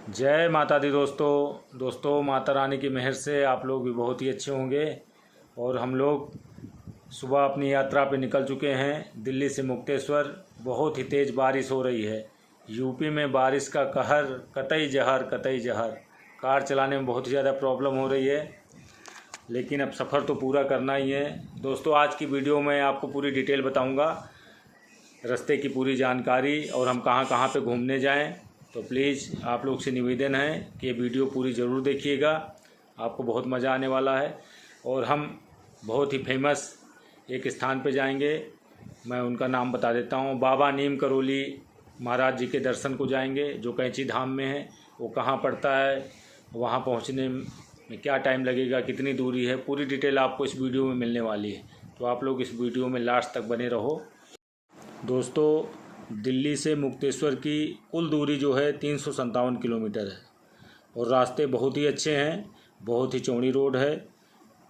जय माता दी दोस्तों माता रानी की मेहर से आप लोग भी बहुत ही अच्छे होंगे। और हम लोग सुबह अपनी यात्रा पे निकल चुके हैं दिल्ली से मुक्तेश्वर। बहुत ही तेज़ बारिश हो रही है। यूपी में बारिश का कहर कतई जहर। कार चलाने में बहुत ही ज़्यादा प्रॉब्लम हो रही है, लेकिन अब सफ़र तो पूरा करना ही है। दोस्तों आज की वीडियो में आपको पूरी डिटेल बताऊंगा, रास्ते की पूरी जानकारी और हम कहां कहां पे घूमने जाएं। तो प्लीज़ आप लोग से निवेदन है कि ये वीडियो पूरी ज़रूर देखिएगा, आपको बहुत मज़ा आने वाला है। और हम बहुत ही फेमस एक स्थान पे जाएंगे, मैं उनका नाम बता देता हूँ। बाबा नीम करोली महाराज जी के दर्शन को जाएंगे, जो कैंची धाम में है। वो कहाँ पड़ता है, वहाँ पहुँचने में क्या टाइम लगेगा, कितनी दूरी है, पूरी डिटेल आपको इस वीडियो में मिलने वाली है। तो आप लोग इस वीडियो में लास्ट तक बने रहो। दोस्तों दिल्ली से मुक्तेश्वर की कुल दूरी जो है 357 किलोमीटर है और रास्ते बहुत ही अच्छे हैं, बहुत ही चौड़ी रोड है,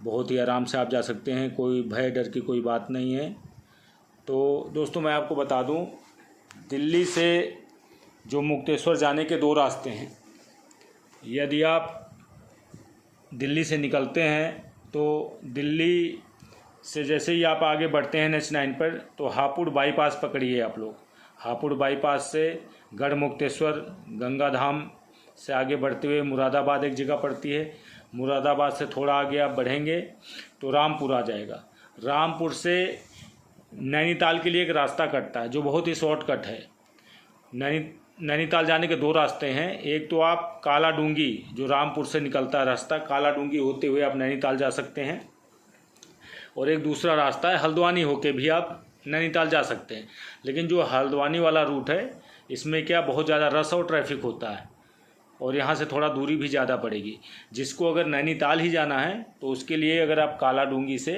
बहुत ही आराम से आप जा सकते हैं, कोई भय डर की कोई बात नहीं है। तो दोस्तों मैं आपको बता दूं, दिल्ली से जो मुक्तेश्वर जाने के 2 रास्ते हैं। यदि आप दिल्ली से निकलते हैं तो दिल्ली से जैसे ही आप आगे बढ़ते हैं NH9 पर, तो हापुड़ बाईपास पकड़िए आप लोग। हापुड़ बाईपास से गढ़ मुक्तेश्वर गंगा धाम से आगे बढ़ते हुए मुरादाबाद एक जगह पड़ती है। मुरादाबाद से थोड़ा आगे आप बढ़ेंगे तो रामपुर आ जाएगा। रामपुर से नैनीताल के लिए एक रास्ता कटता है जो बहुत ही शॉर्टकट है। नैनीताल जाने के 2 रास्ते हैं। एक तो आप काला डूंगी, जो रामपुर से निकलता है रास्ता, काला डूंगी होते हुए आप नैनीताल जा सकते हैं। और एक दूसरा रास्ता है हल्द्वानी होके भी आप नैनीताल जा सकते हैं। लेकिन जो हल्द्वानी वाला रूट है, इसमें क्या बहुत ज़्यादा रश और ट्रैफिक होता है और यहाँ से थोड़ा दूरी भी ज़्यादा पड़ेगी। जिसको अगर नैनीताल ही जाना है तो उसके लिए अगर आप काला डूंगी से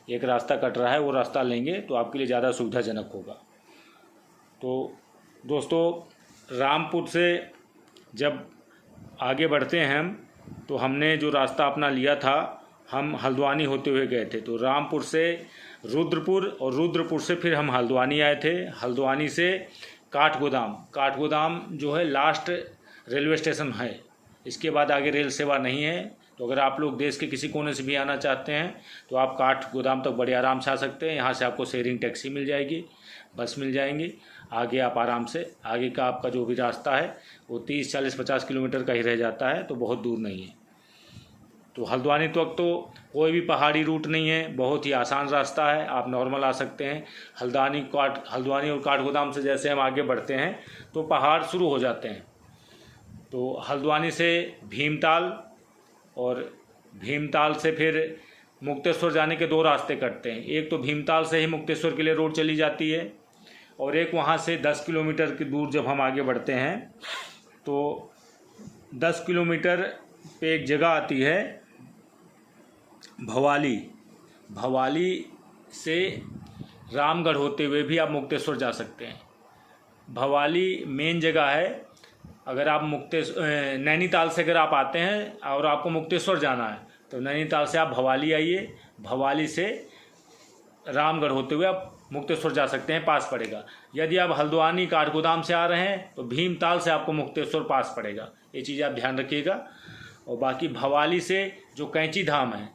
एक रास्ता कट रहा है, वो रास्ता लेंगे तो आपके लिए ज़्यादा सुविधाजनक होगा। तो दोस्तों रामपुर से जब आगे बढ़ते हैं हम, तो हमने जो रास्ता अपना लिया था, हम हल्द्वानी होते हुए गए थे। तो रामपुर से रुद्रपुर और रुद्रपुर से फिर हम हल्द्वानी आए थे। हल्द्वानी से काठगोदाम जो है लास्ट रेलवे स्टेशन है। इसके बाद आगे रेल सेवा नहीं है। तो अगर आप लोग देश के किसी कोने से भी आना चाहते हैं तो आप काठगोदाम तक बड़े आराम से आ सकते हैं। यहाँ से आपको शेयरिंग टैक्सी मिल जाएगी, बस मिल जाएंगी। आगे आप आराम से, आगे का आपका जो भी रास्ता है वो 30, 40, 50 किलोमीटर का ही रह जाता है, तो बहुत दूर नहीं है। तो हल्द्वानी तक तो कोई भी पहाड़ी रूट नहीं है, बहुत ही आसान रास्ता है, आप नॉर्मल आ सकते हैं। हल्द्वानी और काठगोदाम से जैसे हम आगे बढ़ते हैं तो पहाड़ शुरू हो जाते हैं। तो हल्द्वानी से भीमताल और भीमताल से फिर मुक्तेश्वर जाने के 2 रास्ते कटते हैं। एक तो भीमताल से ही मुक्तेश्वर के लिए रोड चली जाती है और एक वहाँ से 10 किलोमीटर की दूर जब हम आगे बढ़ते हैं तो 10 किलोमीटर पे एक जगह आती है भवाली से रामगढ़ होते हुए भी आप मुक्तेश्वर जा सकते हैं। भवाली मेन जगह है। अगर आप नैनीताल से अगर आप आते हैं और आपको मुक्तेश्वर जाना है तो नैनीताल से आप भवाली आइए। भवाली से रामगढ़ होते हुए आप मुक्तेश्वर जा सकते हैं, पास पड़ेगा। यदि आप हल्द्वानी काठगोदाम से आ रहे हैं तो भीमताल से आपको मुक्तेश्वर पास पड़ेगा। ये चीज़ आप ध्यान रखिएगा। और बाकी भवाली से जो कैंची धाम है,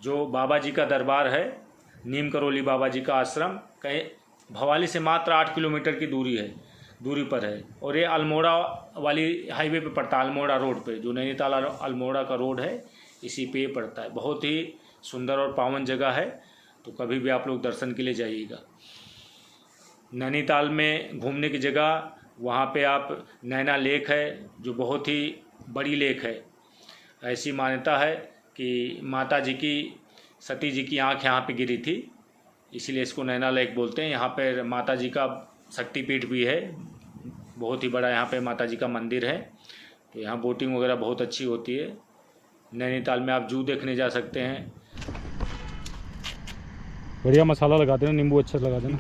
जो बाबा जी का दरबार है, नीम करोली बाबा जी का आश्रम, भवाली से मात्र 8 किलोमीटर की दूरी पर है। और ये अल्मोड़ा वाली हाईवे पे पड़ता है, अल्मोड़ा रोड पे, जो नैनीताल अल्मोड़ा का रोड है इसी पे पड़ता है। बहुत ही सुंदर और पावन जगह है, तो कभी भी आप लोग दर्शन के लिए जाइएगा। नैनीताल में घूमने की जगह, वहाँ पे आप नैना लेक है जो बहुत ही बड़ी लेक है। ऐसी मान्यता है कि माता जी की, सती जी की आँख यहाँ पे गिरी थी, इसीलिए इसको नैना लेक बोलते हैं। यहाँ पर माता जी का शक्तिपीठ भी है, बहुत ही बड़ा यहाँ पे माता जी का मंदिर है। तो यहाँ बोटिंग वगैरह बहुत अच्छी होती है। नैनीताल में आप जू देखने जा सकते हैं। बढ़िया मसाला लगा देना, नींबू अच्छा लगा देना।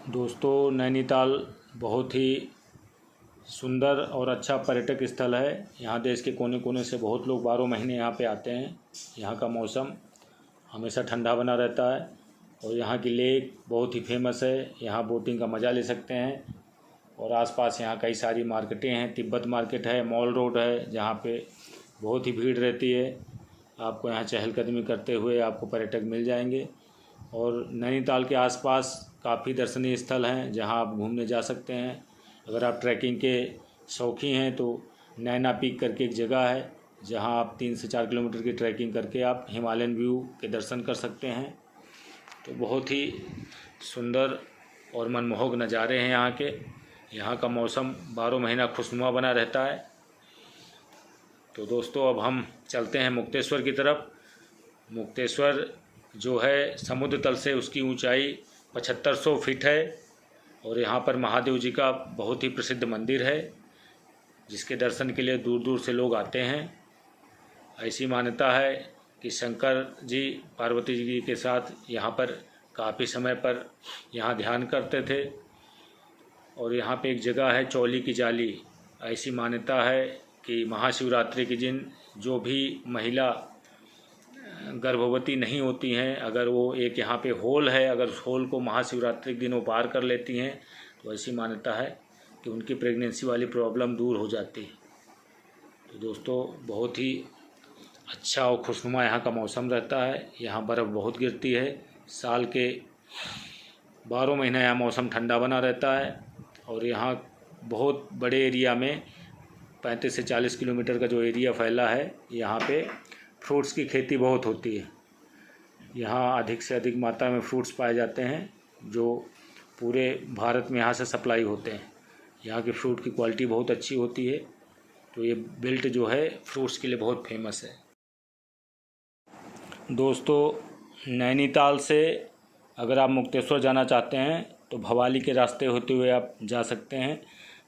दोस्तों, नैनीताल बहुत ही सुंदर और अच्छा पर्यटक स्थल है। यहाँ देश के कोने कोने से बहुत लोग 12 महीने यहाँ पे आते हैं। यहाँ का मौसम हमेशा ठंडा बना रहता है और यहाँ की लेक बहुत ही फेमस है। यहाँ बोटिंग का मज़ा ले सकते हैं और आसपास यहाँ कई सारी मार्केटें हैं। तिब्बत मार्केट है, मॉल रोड है, जहाँ पे बहुत ही भीड़ रहती है। आपको यहाँ चहलकदमी करते हुए आपको पर्यटक मिल जाएंगे। और नैनीताल के आसपास काफ़ी दर्शनीय स्थल हैं जहाँ आप घूमने जा सकते हैं। अगर आप ट्रैकिंग के शौकीन हैं तो नैना पीक करके एक जगह है जहाँ आप 3 से 4 किलोमीटर की ट्रैकिंग करके आप हिमालयन व्यू के दर्शन कर सकते हैं। तो बहुत ही सुंदर और मनमोहक नज़ारे हैं यहाँ के। यहाँ का मौसम 12 महीना खुशनुमा बना रहता है। तो दोस्तों, अब हम चलते हैं मुक्तेश्वर की तरफ। मुक्तेश्वर जो है समुद्र तल से उसकी ऊंचाई 7500 फीट है और यहाँ पर महादेव जी का बहुत ही प्रसिद्ध मंदिर है जिसके दर्शन के लिए दूर दूर से लोग आते हैं। ऐसी मान्यता है कि शंकर जी पार्वती जी के साथ यहाँ पर काफ़ी समय पर यहाँ ध्यान करते थे। और यहाँ पे एक जगह है चौली की जाली। ऐसी मान्यता है कि महाशिवरात्रि के दिन जो भी महिला गर्भवती नहीं होती हैं, अगर वो एक यहाँ पे होल है, अगर उस होल को महाशिवरात्रि के दिन वो पार कर लेती हैं तो ऐसी मान्यता है कि उनकी प्रेगनेंसी वाली प्रॉब्लम दूर हो जाती है। तो दोस्तों, बहुत ही अच्छा और खुशनुमा यहाँ का मौसम रहता है। यहाँ बर्फ़ बहुत गिरती है। साल के 12 महीना यहाँ मौसम ठंडा बना रहता है और यहाँ बहुत बड़े एरिया में 35 से 40 किलोमीटर का जो एरिया फैला है, यहाँ पे फ्रूट्स की खेती बहुत होती है। यहाँ अधिक से अधिक मात्रा में फ्रूट्स पाए जाते हैं जो पूरे भारत में यहाँ से सप्लाई होते हैं। यहाँ की फ्रूट की क्वालिटी बहुत अच्छी होती है। तो ये बेल्ट जो है फ्रूट्स के लिए बहुत फेमस है। दोस्तों, नैनीताल से अगर आप मुक्तेश्वर जाना चाहते हैं तो भवाली के रास्ते होते हुए आप जा सकते हैं।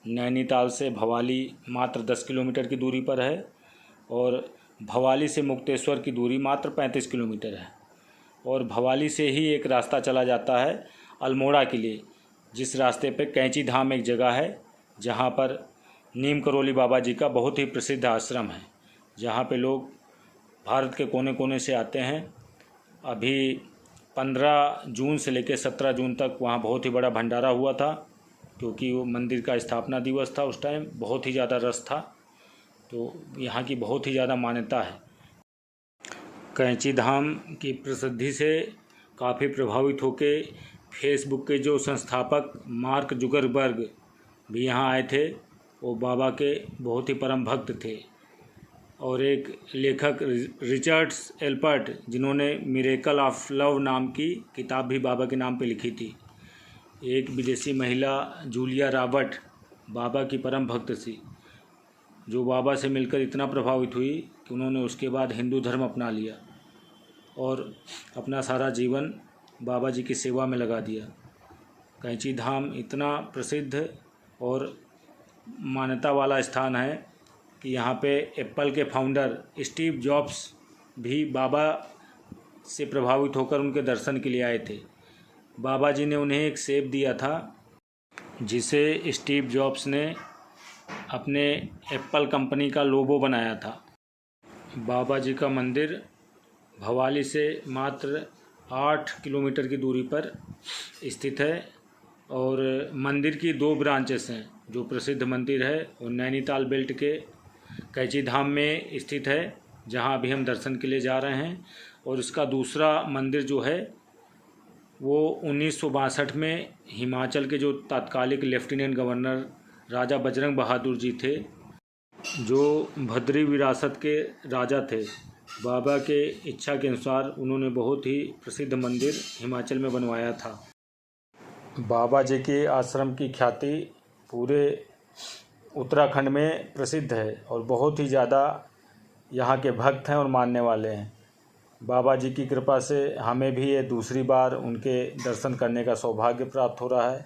नैनीताल से भवाली मात्र 10 किलोमीटर की दूरी पर है और भवाली से मुक्तेश्वर की दूरी मात्र 35 किलोमीटर है। और भवाली से ही एक रास्ता चला जाता है अल्मोड़ा के लिए, जिस रास्ते पे कैंची धाम एक जगह है जहाँ पर नीम करोली बाबा जी का बहुत ही प्रसिद्ध आश्रम है, जहाँ पे लोग भारत के कोने कोने से आते हैं। अभी 15 जून से लेकर 17 जून तक वहाँ बहुत ही बड़ा भंडारा हुआ था, क्योंकि वो मंदिर का स्थापना दिवस था। उस टाइम बहुत ही ज़्यादा रश था। तो यहाँ की बहुत ही ज़्यादा मान्यता है। कैंची धाम की प्रसिद्धि से काफ़ी प्रभावित होके फेसबुक के जो संस्थापक मार्क जुकरबर्ग भी यहाँ आए थे। वो बाबा के बहुत ही परम भक्त थे। और एक लेखक रिचर्ड्स एल्पर्ट, जिन्होंने मिरेकल ऑफ लव नाम की किताब भी बाबा के नाम पे लिखी थी। एक विदेशी महिला जूलिया रॉबर्ट बाबा की परम भक्त थी, जो बाबा से मिलकर इतना प्रभावित हुई कि उन्होंने उसके बाद हिंदू धर्म अपना लिया और अपना सारा जीवन बाबा जी की सेवा में लगा दिया। कैंची धाम इतना प्रसिद्ध और मान्यता वाला स्थान है कि यहाँ पे एप्पल के फाउंडर स्टीव जॉब्स भी बाबा से प्रभावित होकर उनके दर्शन के लिए आए थे। बाबा जी ने उन्हें एक सेब दिया था जिसे स्टीव जॉब्स ने अपने एप्पल कंपनी का लोगो बनाया था। बाबा जी का मंदिर भवाली से मात्र 8 किलोमीटर की दूरी पर स्थित है और मंदिर की 2 ब्रांचेस हैं। जो प्रसिद्ध मंदिर है वो नैनीताल बेल्ट के कैंची धाम में स्थित है, जहां अभी हम दर्शन के लिए जा रहे हैं। और इसका दूसरा मंदिर जो है वो 1962 में हिमाचल के जो तत्कालिक लेफ्टिनेंट गवर्नर राजा बजरंग बहादुर जी थे, जो भद्री विरासत के राजा थे, बाबा के इच्छा के अनुसार उन्होंने बहुत ही प्रसिद्ध मंदिर हिमाचल में बनवाया था। बाबा जी के आश्रम की ख्याति पूरे उत्तराखंड में प्रसिद्ध है और बहुत ही ज़्यादा यहाँ के भक्त हैं और मानने वाले हैं। बाबा जी की कृपा से हमें भी ये दूसरी बार उनके दर्शन करने का सौभाग्य प्राप्त हो रहा है।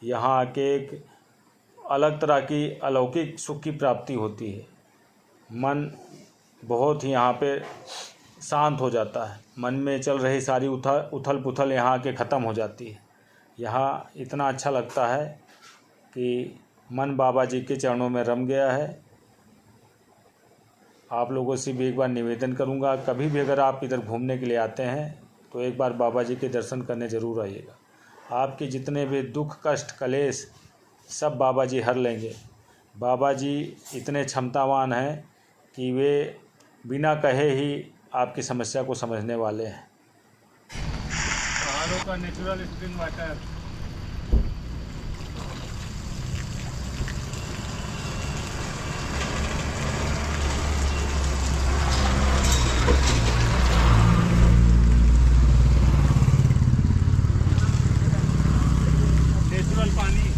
यहाँ आके एक अलग तरह की अलौकिक सुख की प्राप्ति होती है। मन बहुत ही यहाँ पे शांत हो जाता है। मन में चल रही सारी उथल पुथल यहाँ के ख़त्म हो जाती है। यहाँ इतना अच्छा लगता है कि मन बाबा जी के चरणों में रम गया है। आप लोगों से भी एक बार निवेदन करूँगा, कभी भी अगर आप इधर घूमने के लिए आते हैं तो एक बार बाबा जी के दर्शन करने ज़रूर आइएगा। आपके जितने भी दुख कष्ट कलेश सब बाबा जी हर लेंगे। बाबा जी इतने क्षमतावान हैं कि वे बिना कहे ही आपकी समस्या को समझने वाले हैं। पहाड़ों का नेचुरल स्प्रिंग वाटर। नेचुरल पानी।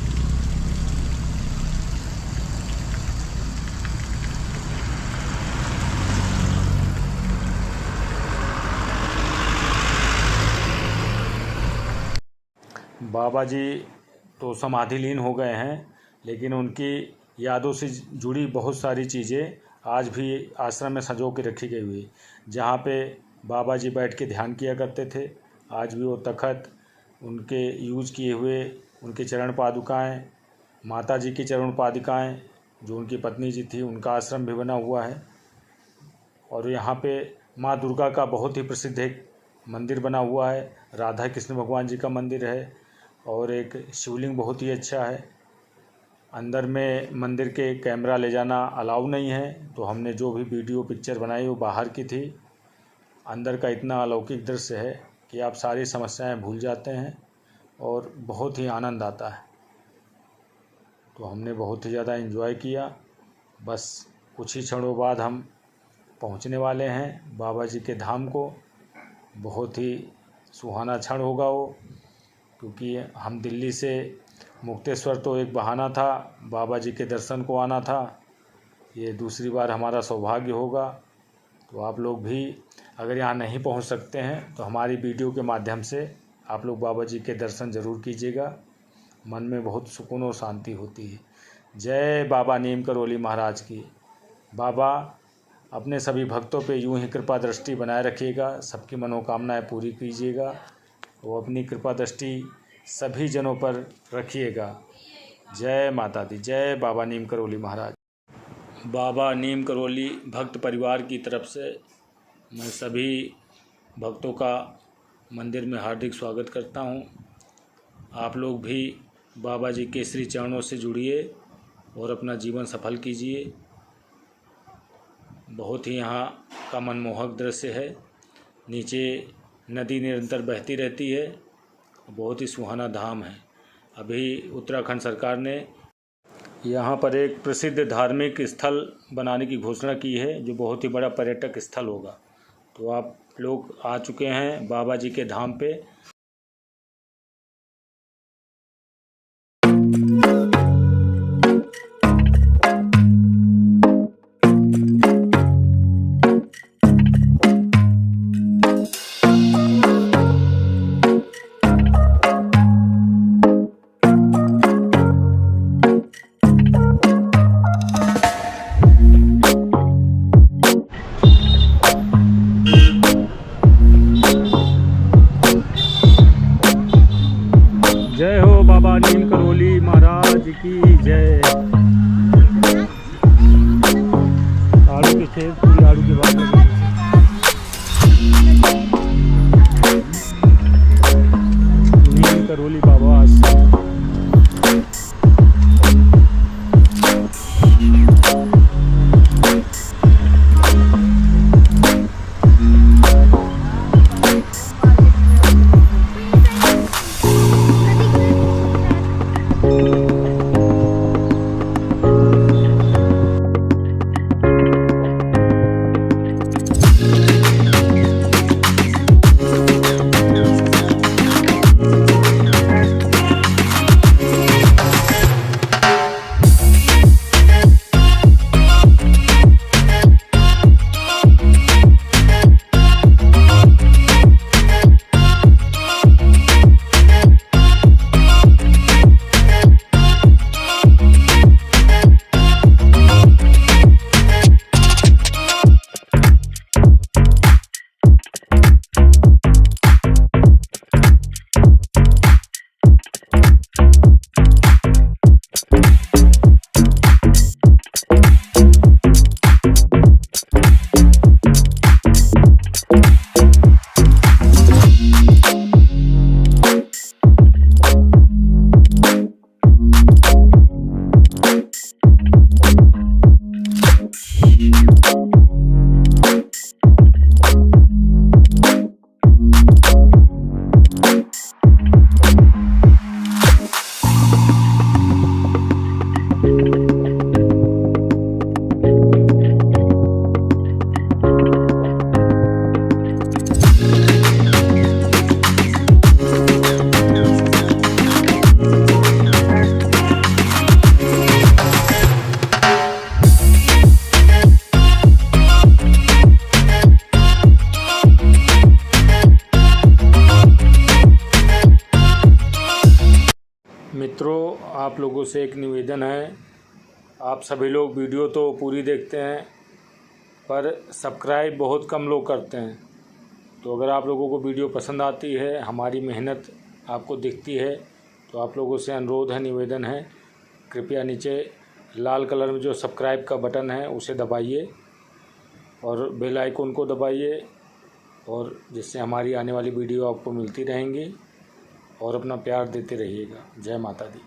बाबा जी तो समाधिलीन हो गए हैं, लेकिन उनकी यादों से जुड़ी बहुत सारी चीज़ें आज भी आश्रम में संजो के रखी गई हुई। जहाँ पे बाबा जी बैठ के ध्यान किया करते थे, आज भी वो तखत, उनके यूज किए हुए उनके चरण पादुकाएँ, माता जी की चरण पादुकाएँ, जो उनकी पत्नी जी थी, उनका आश्रम भी बना हुआ है। और यहाँ पे माँ दुर्गा का बहुत ही प्रसिद्ध एक मंदिर बना हुआ है। राधा कृष्ण भगवान जी का मंदिर है और एक शिवलिंग बहुत ही अच्छा है। अंदर में मंदिर के कैमरा ले जाना अलाउ नहीं है, तो हमने जो भी वीडियो पिक्चर बनाई वो बाहर की थी। अंदर का इतना अलौकिक दृश्य है कि आप सारी समस्याएं भूल जाते हैं और बहुत ही आनंद आता है। तो हमने बहुत ही ज़्यादा एंजॉय किया। बस कुछ ही क्षणों बाद हम पहुंचने वाले हैं बाबा जी के धाम को। बहुत ही सुहाना क्षण होगा वो, क्योंकि हम दिल्ली से मुक्तेश्वर तो एक बहाना था, बाबा जी के दर्शन को आना था। ये दूसरी बार हमारा सौभाग्य होगा। तो आप लोग भी अगर यहाँ नहीं पहुँच सकते हैं तो हमारी वीडियो के माध्यम से आप लोग बाबा जी के दर्शन ज़रूर कीजिएगा। मन में बहुत सुकून और शांति होती है। जय बाबा नीम करौली महाराज की। बाबा अपने सभी भक्तों पे यूं ही कृपा दृष्टि बनाए रखिएगा, सबकी मनोकामनाएं पूरी कीजिएगा। वो अपनी कृपा दृष्टि सभी जनों पर रखिएगा। जय माता दी, जय बाबा नीम करौली महाराज। बाबा नीम करौली भक्त परिवार की तरफ से मैं सभी भक्तों का मंदिर में हार्दिक स्वागत करता हूं। आप लोग भी बाबा जी के श्री चरणों से जुड़िए और अपना जीवन सफल कीजिए। बहुत ही यहाँ का मनमोहक दृश्य है। नीचे नदी निरंतर बहती रहती है। बहुत ही सुहाना धाम है। अभी उत्तराखंड सरकार ने यहाँ पर एक प्रसिद्ध धार्मिक स्थल बनाने की घोषणा की है, जो बहुत ही बड़ा पर्यटक स्थल होगा। तो आप लोग आ चुके हैं बाबा जी के धाम पे। आप लोगों से एक निवेदन है, आप सभी लोग वीडियो तो पूरी देखते हैं पर सब्सक्राइब बहुत कम लोग करते हैं। तो अगर आप लोगों को वीडियो पसंद आती है, हमारी मेहनत आपको दिखती है, तो आप लोगों से अनुरोध है, निवेदन है, कृपया नीचे लाल कलर में जो सब्सक्राइब का बटन है उसे दबाइए और बेल आइकन को दबाइए, और जिससे हमारी आने वाली वीडियो आपको मिलती रहेंगी। और अपना प्यार देते रहिएगा। जय माता दी।